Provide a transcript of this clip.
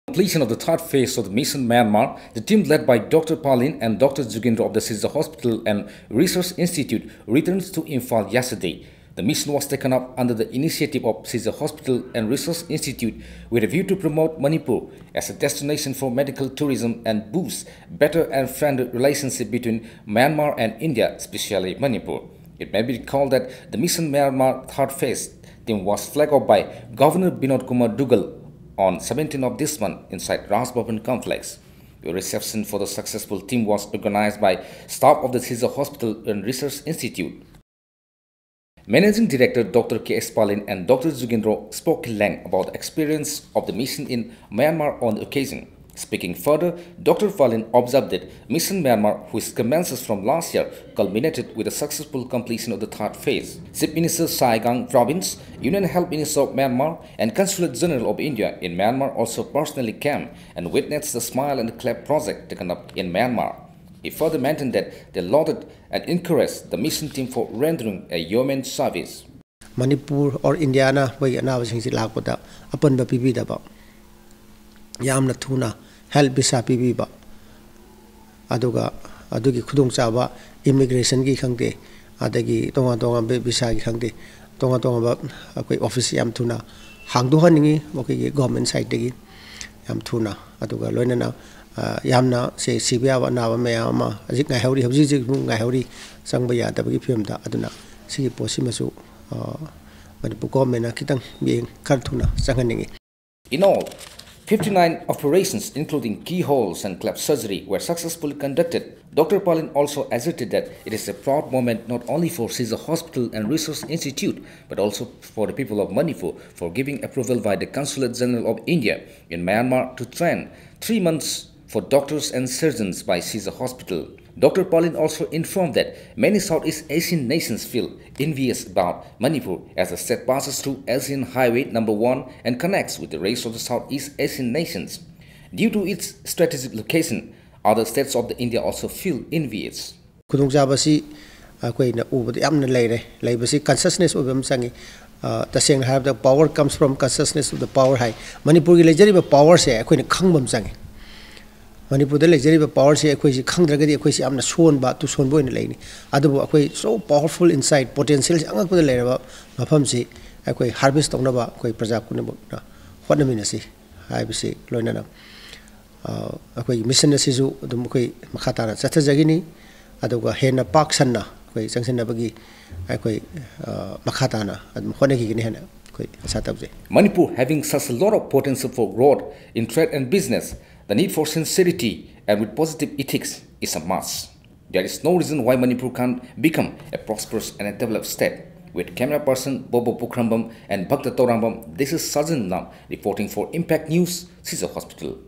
Completion of the third phase of the mission Myanmar, the team led by Dr. Palin and Dr. Jugendra of the Caesar Hospital and Research Institute returns to Imphal yesterday. The mission was taken up under the initiative of Caesar Hospital and Research Institute with a view to promote Manipur as a destination for medical tourism and boost better and friendly relationship between Myanmar and India, especially Manipur. It may be recalled that the mission Myanmar third phase team was flagged off by Governor Binod Kumar Dugal on 17th of this month inside Raj Bhavan complex. A reception for the successful team was organized by staff of the Caesar Hospital and Research Institute. Managing Director Dr. K.S. Palin and Dr. Jugendra spoke in length about the experience of the mission in Myanmar on the occasion. Speaking further, Dr. Palin observed that Mission Myanmar, which commences from last year, culminated with the successful completion of the third phase. Chief Minister Saigon Province, Union Health Minister of Myanmar, and Consulate General of India in Myanmar also personally came and witnessed the Smile and Clap project taken up in Myanmar. He further maintained that they lauded and encouraged the mission team for rendering a yeoman service. Manipur or Indiana, by announcing the Lakoda, upon the Pibidaba Yamna Tuna, help Bisa Pibiba Aduga, Adugi Kudung Chaba, immigration gi Kangde, Adagi, Tonga Tonga Bisa Kangde, Tonga Tonga office Yam Tuna, Hangduhaningi, Moki government side digi Yam Tuna, Aduga Loinana. Yamna say Sibia Nava Mayama, Zik Nahori, Zik Nahori, Sangbaya, the Pimda, Aduna, Sigi Posimasu, Manipuko Menakitang being Kartuna, Sanganingi. In all, 59 operations, including keyholes and clap surgery, were successfully conducted. Dr. Palin also asserted that it is a proud moment not only for Caesar Hospital and Research Institute, but also for the people of Manipur for giving approval by the Consulate General of India in Myanmar to train 3 months for doctors and surgeons by Caesar Hospital. Dr. Palin also informed that many Southeast Asian nations feel envious about Manipur as the state passes through ASEAN Highway No. 1 and connects with the rest of the Southeast Asian nations. Due to its strategic location, other states of India also feel envious. Kudungjabasi, Queen over the Amna Lady, Labasi, consciousness of them sang. The saying have the power comes from consciousness of the power high. Manipur legitimate power say, Queen Kangbam sang. Manipur legitimate power say, Quasi Kandragadi, Quasi Amna Swan, but to Sonbo in the lane. Other so powerful inside potentials, I'm going to lay about Mapamsi, I harvest on Nova, Quay Prajakunabo. What a minute, I will say, Loinana. Mission Sizu, the Mukui Makatana, Satazagini, Adoga Hena Park Sana, Quay Sanction Nabagi, Makatana, and Honeki in Hena, Quay Satabze. Manipur having such a lot of potential for growth in trade and business, the need for sincerity and with positive ethics is a must. There is no reason why Manipur can't become a prosperous and a developed state. With camera person Bobo Pukrambam and Bhakta Torambam, this is Sajan Nam reporting for Impact News, Caesar Hospital.